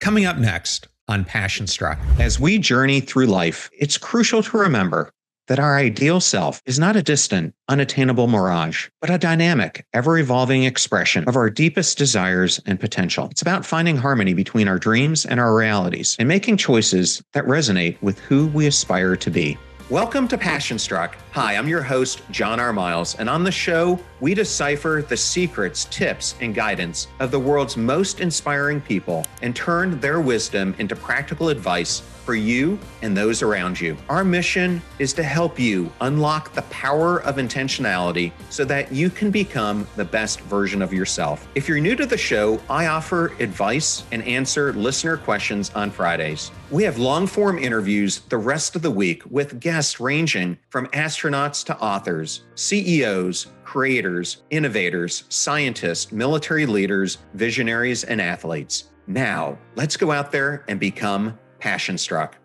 Coming up next on Passion Struck. As we journey through life, it's crucial to remember that our ideal self is not a distant, unattainable mirage, but a dynamic, ever-evolving expression of our deepest desires and potential. It's about finding harmony between our dreams and our realities and making choices that resonate with who we aspire to be. Welcome to Passion Struck. Hi, I'm your host, John R. Miles, and on the show, we decipher the secrets, tips, and guidance of the world's most inspiring people and turn their wisdom into practical advice for you and those around you. Our mission is to help you unlock the power of intentionality so that you can become the best version of yourself. If you're new to the show, I offer advice and answer listener questions on Fridays. We have long-form interviews the rest of the week with guests ranging from astronauts to authors, CEOs, creators, innovators, scientists, military leaders, visionaries, and athletes. Now, let's go out there and become Passion Struck.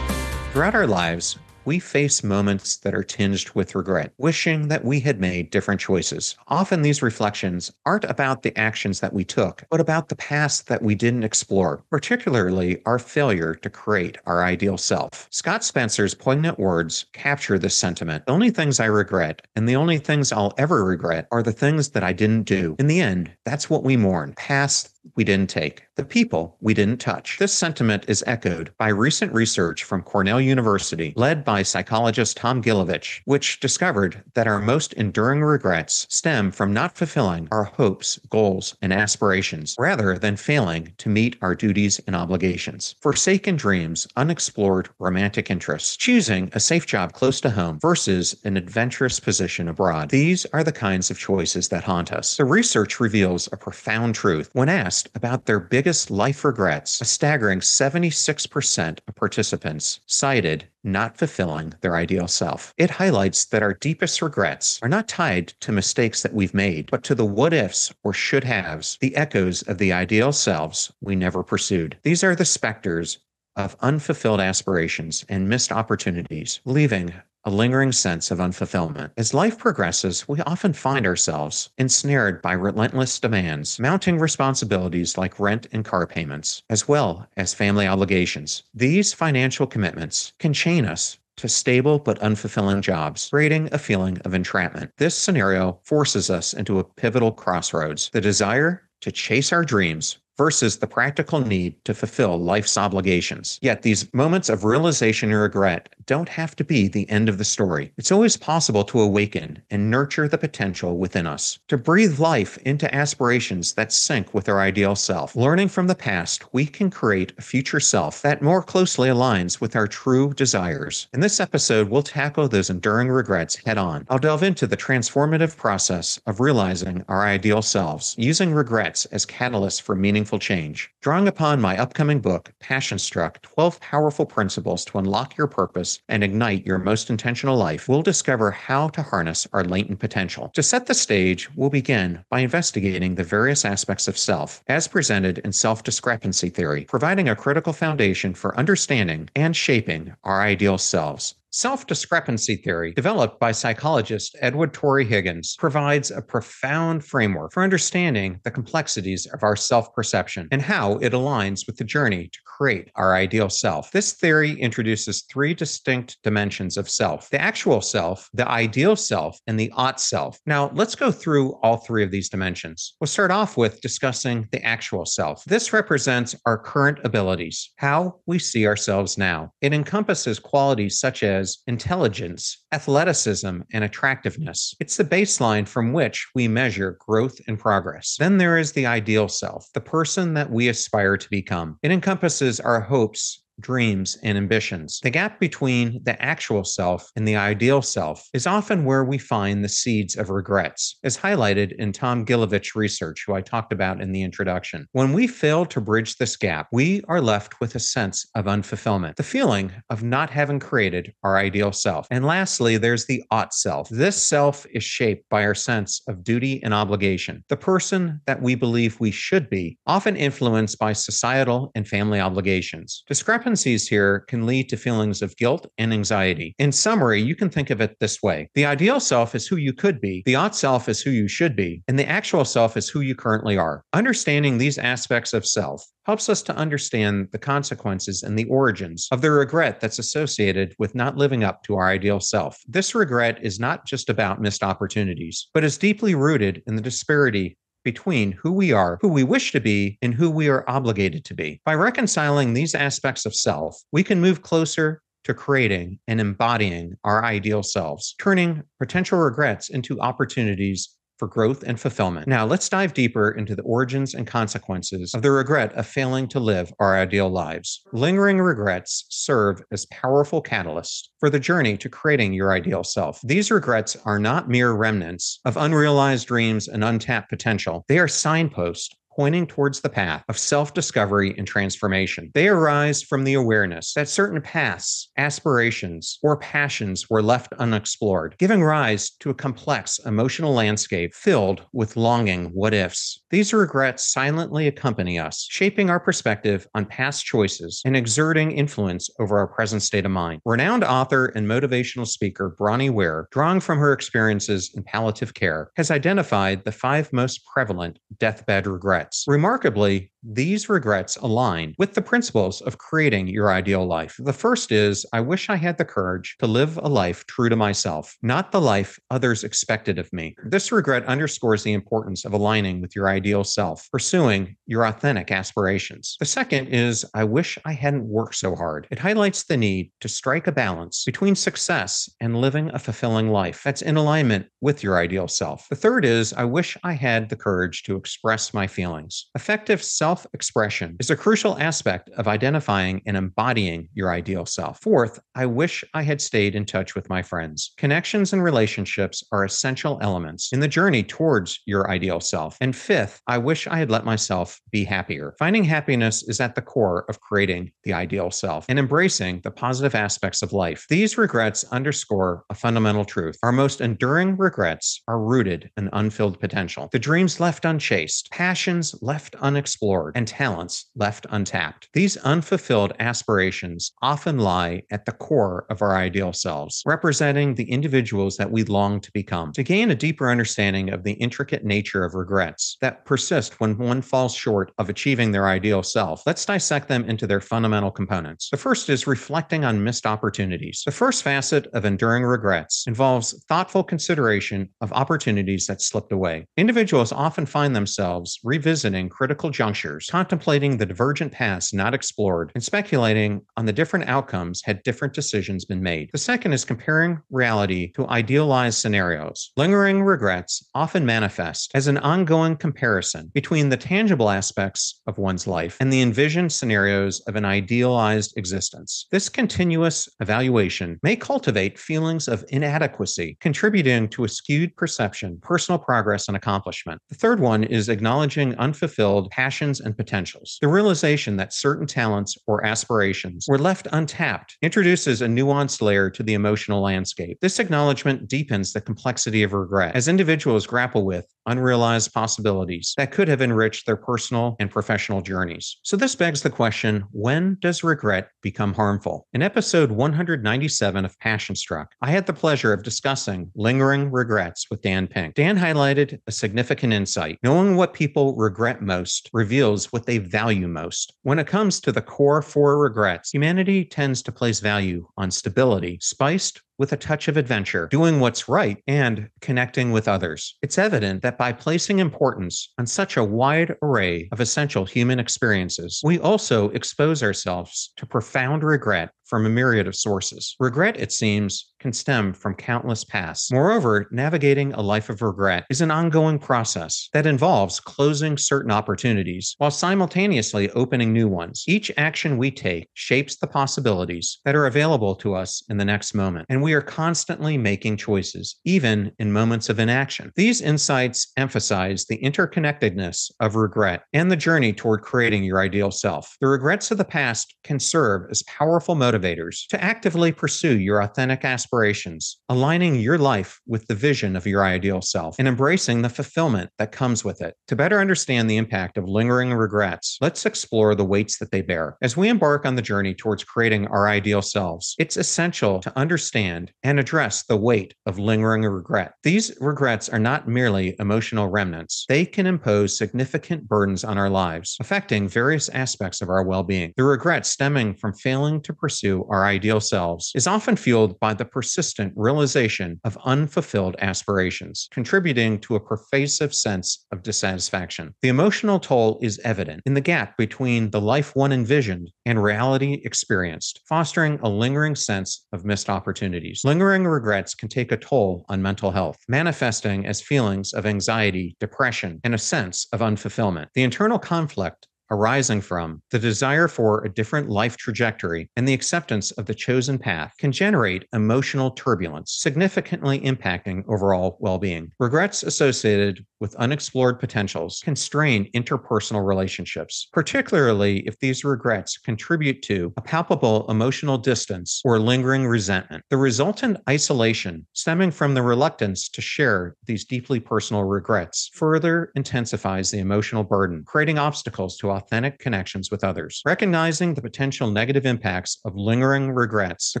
Throughout our lives, we face moments that are tinged with regret, wishing that we had made different choices. Often these reflections aren't about the actions that we took, but about the past that we didn't explore, particularly our failure to create our ideal self. Scott Spencer's poignant words capture this sentiment. The only things I regret, and the only things I'll ever regret, are the things that I didn't do. In the end, that's what we mourn. Past we didn't take, the people we didn't touch. This sentiment is echoed by recent research from Cornell University, led by psychologist Tom Gilovich, which discovered that our most enduring regrets stem from not fulfilling our hopes, goals, and aspirations, rather than failing to meet our duties and obligations. Forsaken dreams, unexplored romantic interests, choosing a safe job close to home versus an adventurous position abroad. These are the kinds of choices that haunt us. The research reveals a profound truth. When asked about their biggest life regrets, a staggering 76% of participants cited not fulfilling their ideal self. It highlights that our deepest regrets are not tied to mistakes that we've made, but to the what-ifs or should-haves, the echoes of the ideal selves we never pursued. These are the specters of unfulfilled aspirations and missed opportunities, leaving a lingering sense of unfulfillment. As life progresses, we often find ourselves ensnared by relentless demands, mounting responsibilities like rent and car payments, as well as family obligations. These financial commitments can chain us to stable but unfulfilling jobs, creating a feeling of entrapment. This scenario forces us into a pivotal crossroads: the desire to chase our dreams versus the practical need to fulfill life's obligations. Yet these moments of realization and regret don't have to be the end of the story. It's always possible to awaken and nurture the potential within us, to breathe life into aspirations that sync with our ideal self. Learning from the past, we can create a future self that more closely aligns with our true desires. In this episode, we'll tackle those enduring regrets head on. I'll delve into the transformative process of realizing our ideal selves, using regrets as catalysts for meaningful change. Drawing upon my upcoming book, Passion Struck, 12 Powerful Principles to Unlock Your Purpose and Ignite Your Most Intentional Life, we'll discover how to harness our latent potential. To set the stage, we'll begin by investigating the various aspects of self, as presented in self-discrepancy theory, providing a critical foundation for understanding and shaping our ideal selves. Self-discrepancy theory, developed by psychologist Edward Torrey Higgins, provides a profound framework for understanding the complexities of our self-perception and how it aligns with the journey to create our ideal self. This theory introduces three distinct dimensions of self: the actual self, the ideal self, and the ought self. Now, let's go through all three of these dimensions. We'll start off with discussing the actual self. This represents our current abilities, how we see ourselves now. It encompasses qualities such as intelligence, athleticism, and attractiveness. It's the baseline from which we measure growth and progress. Then there is the ideal self, the person that we aspire to become. It encompasses our hopes, dreams, and ambitions. The gap between the actual self and the ideal self is often where we find the seeds of regrets, as highlighted in Tom Gilovich research, who I talked about in the introduction. When we fail to bridge this gap, we are left with a sense of unfulfillment, the feeling of not having created our ideal self. And lastly, there's the ought self. This self is shaped by our sense of duty and obligation, the person that we believe we should be, often influenced by societal and family obligations. Discrepancy discrepancies here can lead to feelings of guilt and anxiety. In summary, you can think of it this way. The ideal self is who you could be, the ought self is who you should be, and the actual self is who you currently are. Understanding these aspects of self helps us to understand the consequences and the origins of the regret that's associated with not living up to our ideal self. This regret is not just about missed opportunities, but is deeply rooted in the disparity between who we are, who we wish to be, and who we are obligated to be. By reconciling these aspects of self, we can move closer to creating and embodying our ideal selves, turning potential regrets into opportunities for growth and fulfillment. Now, let's dive deeper into the origins and consequences of the regret of failing to live our ideal lives. Lingering regrets serve as powerful catalysts for the journey to creating your ideal self. These regrets are not mere remnants of unrealized dreams and untapped potential. They are signposts pointing towards the path of self-discovery and transformation. They arise from the awareness that certain paths, aspirations, or passions were left unexplored, giving rise to a complex emotional landscape filled with longing what-ifs. These regrets silently accompany us, shaping our perspective on past choices and exerting influence over our present state of mind. Renowned author and motivational speaker Bronnie Ware, drawing from her experiences in palliative care, has identified the 5 most prevalent deathbed regrets. Remarkably, these regrets align with the principles of creating your ideal life. The first is, I wish I had the courage to live a life true to myself, not the life others expected of me. This regret underscores the importance of aligning with your ideal self, pursuing your authentic aspirations. The second is, I wish I hadn't worked so hard. It highlights the need to strike a balance between success and living a fulfilling life that's in alignment with your ideal self. The third is, I wish I had the courage to express my feelings. Effective self-expression is a crucial aspect of identifying and embodying your ideal self. Fourth, I wish I had stayed in touch with my friends. Connections and relationships are essential elements in the journey towards your ideal self. And fifth, I wish I had let myself be happier. Finding happiness is at the core of creating the ideal self and embracing the positive aspects of life. These regrets underscore a fundamental truth. Our most enduring regrets are rooted in unfilled potential. The dreams left unchased, passions left unexplored, and talents left untapped. These unfulfilled aspirations often lie at the core of our ideal selves, representing the individuals that we long to become. To gain a deeper understanding of the intricate nature of regrets that persist when one falls short of achieving their ideal self, let's dissect them into their fundamental components. The first is reflecting on missed opportunities. The first facet of enduring regrets involves thoughtful consideration of opportunities that slipped away. Individuals often find themselves revisiting critical junctures, contemplating the divergent paths not explored, and speculating on the different outcomes had different decisions been made. The second is comparing reality to idealized scenarios. Lingering regrets often manifest as an ongoing comparison between the tangible aspects of one's life and the envisioned scenarios of an idealized existence. This continuous evaluation may cultivate feelings of inadequacy, contributing to a skewed perception, personal progress, and accomplishment. The third one is acknowledging unfulfilled passions and potentials. The realization that certain talents or aspirations were left untapped introduces a nuanced layer to the emotional landscape. This acknowledgement deepens the complexity of regret as individuals grapple with unrealized possibilities that could have enriched their personal and professional journeys. So this begs the question, when does regret become harmful? In episode 197 of Passion Struck, I had the pleasure of discussing lingering regrets with Dan Pink. Dan highlighted a significant insight. Knowing what people regret most reveals what they value most. When it comes to the core 4 regrets, humanity tends to place value on stability, spiced with a touch of adventure, doing what's right, and connecting with others. It's evident that by placing importance on such a wide array of essential human experiences, we also expose ourselves to profound regret from a myriad of sources. Regret, it seems, can stem from countless pasts. Moreover, navigating a life of regret is an ongoing process that involves closing certain opportunities while simultaneously opening new ones. Each action we take shapes the possibilities that are available to us in the next moment, and we are constantly making choices, even in moments of inaction. These insights emphasize the interconnectedness of regret and the journey toward creating your ideal self. The regrets of the past can serve as powerful motivators to actively pursue your authentic aspirations, aligning your life with the vision of your ideal self and embracing the fulfillment that comes with it. To better understand the impact of lingering regrets, let's explore the weights that they bear. As we embark on the journey towards creating our ideal selves, it's essential to understand and address the weight of lingering regret. These regrets are not merely emotional remnants. They can impose significant burdens on our lives, affecting various aspects of our well-being. The regret stemming from failing to pursue our ideal selves is often fueled by the persistent realization of unfulfilled aspirations, contributing to a pervasive sense of dissatisfaction. The emotional toll is evident in the gap between the life one envisioned and reality experienced, fostering a lingering sense of missed opportunities. Lingering regrets can take a toll on mental health, manifesting as feelings of anxiety, depression, and a sense of unfulfillment. The internal conflict arising from the desire for a different life trajectory and the acceptance of the chosen path can generate emotional turbulence, significantly impacting overall well-being. Regrets associated with unexplored potentials can strain interpersonal relationships, particularly if these regrets contribute to a palpable emotional distance or lingering resentment. The resultant isolation stemming from the reluctance to share these deeply personal regrets further intensifies the emotional burden, creating obstacles to authentic connections with others. Recognizing the potential negative impacts of lingering regrets, the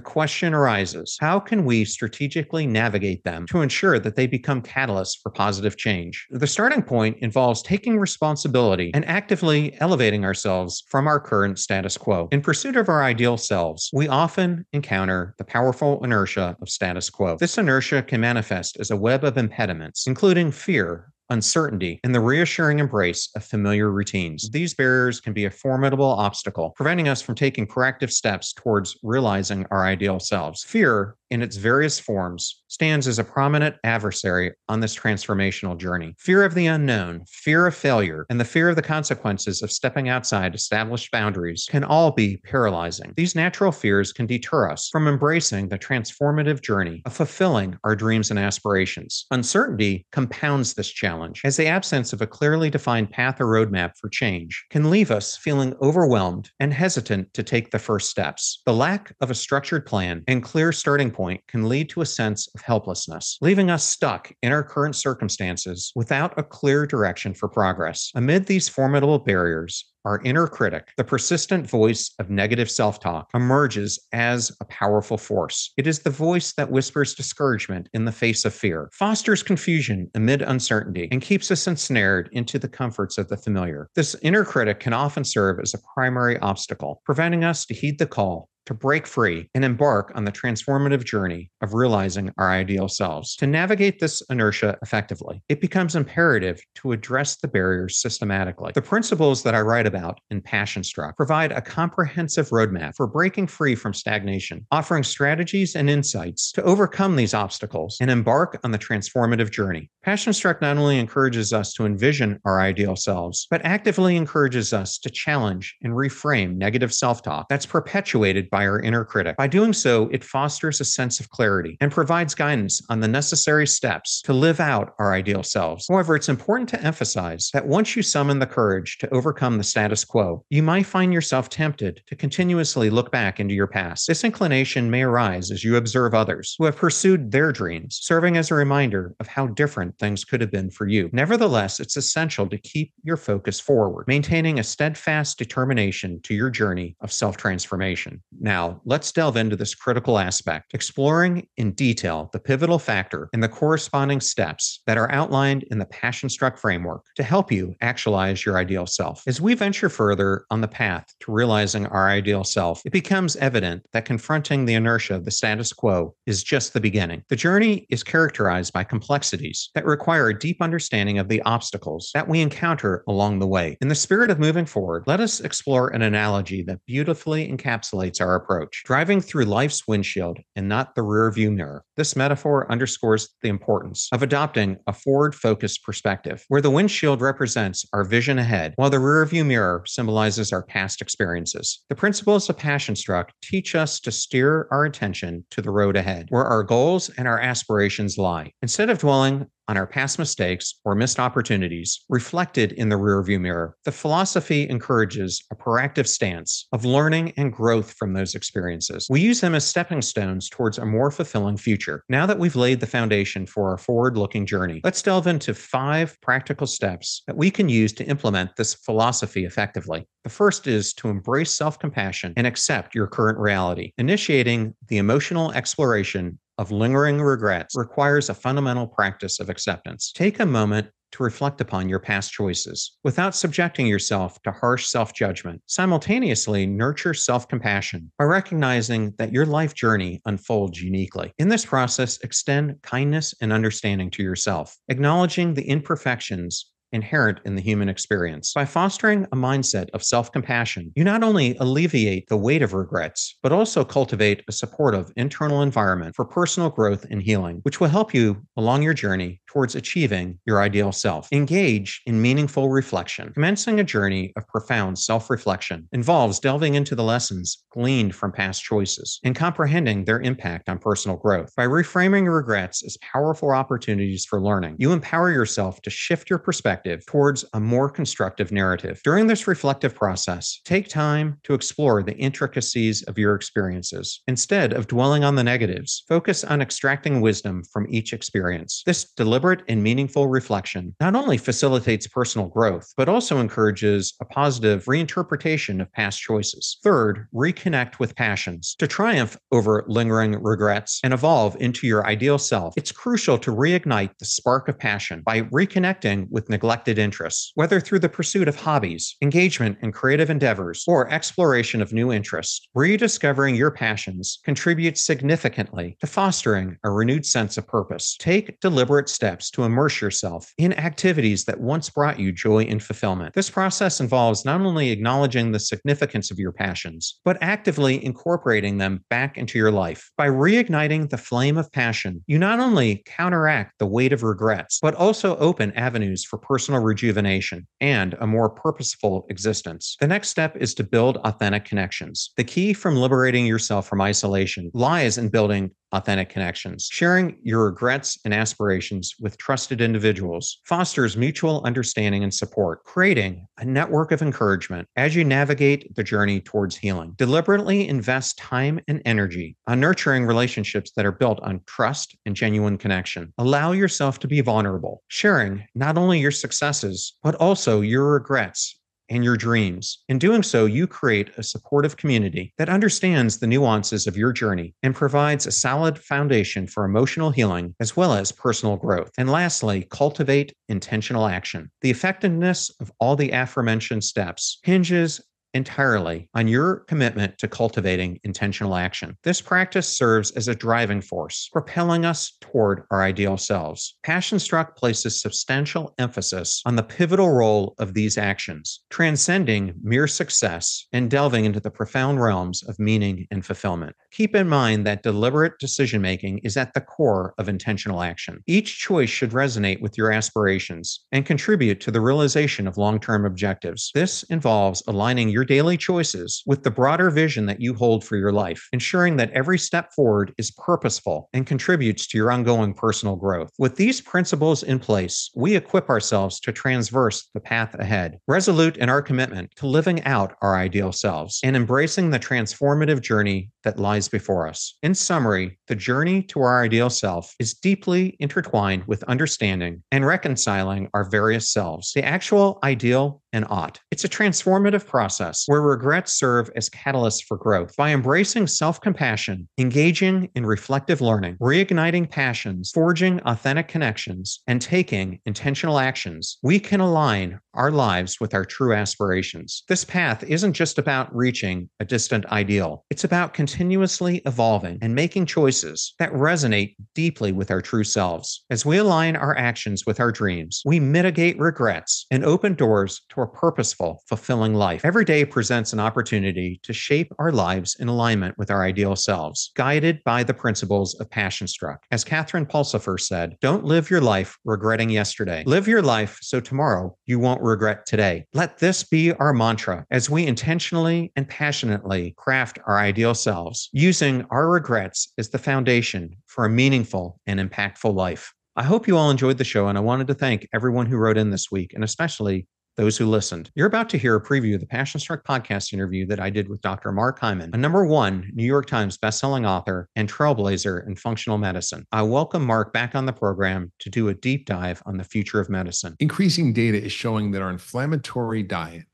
question arises, how can we strategically navigate them to ensure that they become catalysts for positive change? The starting point involves taking responsibility and actively elevating ourselves from our current status quo. In pursuit of our ideal selves, we often encounter the powerful inertia of status quo. This inertia can manifest as a web of impediments, including fear, uncertainty, and the reassuring embrace of familiar routines. These barriers can be a formidable obstacle, preventing us from taking proactive steps towards realizing our ideal selves. Fear, in its various forms, stands as a prominent adversary on this transformational journey. Fear of the unknown, fear of failure, and the fear of the consequences of stepping outside established boundaries can all be paralyzing. These natural fears can deter us from embracing the transformative journey of fulfilling our dreams and aspirations. Uncertainty compounds this challenge, as the absence of a clearly defined path or roadmap for change can leave us feeling overwhelmed and hesitant to take the first steps. The lack of a structured plan and clear starting point can lead to a sense of helplessness, leaving us stuck in our current circumstances without a clear direction for progress. Amid these formidable barriers, our inner critic, the persistent voice of negative self-talk, emerges as a powerful force. It is the voice that whispers discouragement in the face of fear, fosters confusion amid uncertainty, and keeps us ensnared into the comforts of the familiar. This inner critic can often serve as a primary obstacle, preventing us to heed the call to break free and embark on the transformative journey of realizing our ideal selves. To navigate this inertia effectively, it becomes imperative to address the barriers systematically. The principles that I write about in Passion Struck provide a comprehensive roadmap for breaking free from stagnation, offering strategies and insights to overcome these obstacles and embark on the transformative journey. Passion Struck not only encourages us to envision our ideal selves, but actively encourages us to challenge and reframe negative self-talk that's perpetuated by our inner critic. By doing so, it fosters a sense of clarity and provides guidance on the necessary steps to live out our ideal selves. However, it's important to emphasize that once you summon the courage to overcome the status quo, you might find yourself tempted to continuously look back into your past. This inclination may arise as you observe others who have pursued their dreams, serving as a reminder of how different things could have been for you. Nevertheless, it's essential to keep your focus forward, maintaining a steadfast determination to your journey of self-transformation. Now, let's delve into this critical aspect, exploring in detail the pivotal factor and the corresponding steps that are outlined in the Passion Struck framework to help you actualize your ideal self. As we venture further on the path to realizing our ideal self, it becomes evident that confronting the inertia of the status quo is just the beginning. The journey is characterized by complexities that require a deep understanding of the obstacles that we encounter along the way. In the spirit of moving forward, let us explore an analogy that beautifully encapsulates our our approach, driving through life's windshield and not the rearview mirror. This metaphor underscores the importance of adopting a forward-focused perspective, where the windshield represents our vision ahead, while the rearview mirror symbolizes our past experiences. The principles of Passion Struck teach us to steer our attention to the road ahead, where our goals and our aspirations lie. Instead of dwelling on our past mistakes or missed opportunities reflected in the rearview mirror, the philosophy encourages a proactive stance of learning and growth from those experiences. We use them as stepping stones towards a more fulfilling future. Now that we've laid the foundation for our forward-looking journey, let's delve into 5 practical steps that we can use to implement this philosophy effectively. The first is to embrace self-compassion and accept your current reality. Initiating the emotional exploration of lingering regrets requires a fundamental practice of acceptance. Take a moment to reflect upon your past choices without subjecting yourself to harsh self-judgment. Simultaneously, nurture self-compassion by recognizing that your life journey unfolds uniquely. In this process, extend kindness and understanding to yourself, acknowledging the imperfections inherent in the human experience. By fostering a mindset of self-compassion, you not only alleviate the weight of regrets, but also cultivate a supportive internal environment for personal growth and healing, which will help you along your journey towards achieving your ideal self. Engage in meaningful reflection. Commencing a journey of profound self-reflection involves delving into the lessons gleaned from past choices and comprehending their impact on personal growth. By reframing regrets as powerful opportunities for learning, you empower yourself to shift your perspective towards a more constructive narrative. During this reflective process, take time to explore the intricacies of your experiences. Instead of dwelling on the negatives, focus on extracting wisdom from each experience. This deliberate and meaningful reflection not only facilitates personal growth, but also encourages a positive reinterpretation of past choices. Third, reconnect with passions. To triumph over lingering regrets and evolve into your ideal self, it's crucial to reignite the spark of passion by reconnecting with neglected interests, whether through the pursuit of hobbies, engagement in creative endeavors, or exploration of new interests. Rediscovering your passions contributes significantly to fostering a renewed sense of purpose. Take deliberate steps to immerse yourself in activities that once brought you joy and fulfillment. This process involves not only acknowledging the significance of your passions, but actively incorporating them back into your life. By reigniting the flame of passion, you not only counteract the weight of regrets, but also open avenues for personal rejuvenation and a more purposeful existence. The next step is to build authentic connections. The key from liberating yourself from isolation lies in building authentic connections. Sharing your regrets and aspirations with trusted individuals fosters mutual understanding and support, creating a network of encouragement as you navigate the journey towards healing. Deliberately invest time and energy on nurturing relationships that are built on trust and genuine connection. Allow yourself to be vulnerable, sharing not only your successes, but also your regrets and your dreams. In doing so, you create a supportive community that understands the nuances of your journey and provides a solid foundation for emotional healing as well as personal growth. And lastly, cultivate intentional action. The effectiveness of all the aforementioned steps hinges entirely on your commitment to cultivating intentional action. This practice serves as a driving force, propelling us toward our ideal selves. Passion Struck places substantial emphasis on the pivotal role of these actions, transcending mere success and delving into the profound realms of meaning and fulfillment. Keep in mind that deliberate decision-making is at the core of intentional action. Each choice should resonate with your aspirations and contribute to the realization of long-term objectives. This involves aligning your daily choices with the broader vision that you hold for your life, ensuring that every step forward is purposeful and contributes to your ongoing personal growth. With these principles in place, we equip ourselves to traverse the path ahead, resolute in our commitment to living out our ideal selves and embracing the transformative journey that lies before us. In summary, the journey to our ideal self is deeply intertwined with understanding and reconciling our various selves, the actual, ideal, and ought. It's a transformative process where regrets serve as catalysts for growth. By embracing self-compassion, engaging in reflective learning, reigniting passions, forging authentic connections, and taking intentional actions, we can align our lives with our true aspirations. This path isn't just about reaching a distant ideal. It's about continuously evolving and making choices that resonate deeply with our true selves. As we align our actions with our dreams, we mitigate regrets and open doors to a purposeful, fulfilling life. Every day presents an opportunity to shape our lives in alignment with our ideal selves, guided by the principles of Passion Struck. As Catherine Pulsifer said, don't live your life regretting yesterday. Live your life so tomorrow you won't regret today. Let this be our mantra as we intentionally and passionately craft our ideal selves, using our regrets as the foundation for a meaningful and impactful life. I hope you all enjoyed the show, and I wanted to thank everyone who wrote in this week, and especially those who listened. You're about to hear a preview of the Passion Struck podcast interview that I did with Dr. Mark Hyman, a #1 New York Times bestselling author and trailblazer in functional medicine. I welcome Mark back on the program to do a deep dive on the future of medicine. Increasing data is showing that our inflammatory diet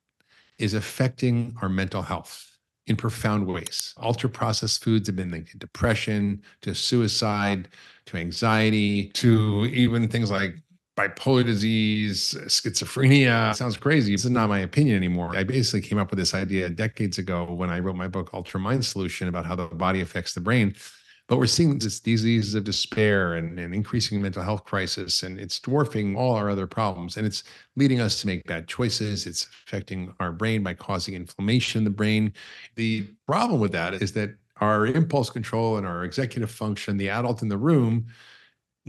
is affecting our mental health in profound ways. Ultra-processed foods have been linked to depression, to suicide, to anxiety, to even things like bipolar disease, schizophrenia. It sounds crazy. This is not my opinion anymore. I basically came up with this idea decades ago when I wrote my book, Ultra Mind Solution, about how the body affects the brain. But we're seeing these diseases of despair and increasing mental health crisis, and it's dwarfing all our other problems. And it's leading us to make bad choices. It's affecting our brain by causing inflammation in the brain. The problem with that is that our impulse control and our executive function, the adult in the room,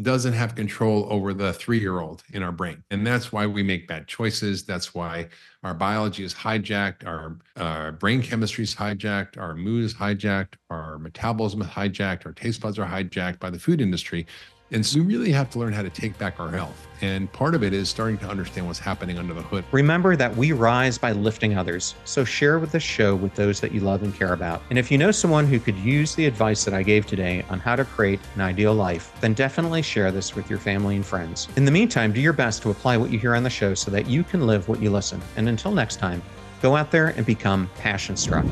doesn't have control over the 3-year-old in our brain. And that's why we make bad choices. That's why our biology is hijacked, our brain chemistry is hijacked, our mood is hijacked, our metabolism is hijacked, our taste buds are hijacked by the food industry. And so we really have to learn how to take back our health. And part of it is starting to understand what's happening under the hood. Remember that we rise by lifting others. So share with this show with those that you love and care about. And if you know someone who could use the advice that I gave today on how to create an ideal life, then definitely share this with your family and friends. In the meantime, do your best to apply what you hear on the show so that you can live what you listen. And until next time, go out there and become passion struck.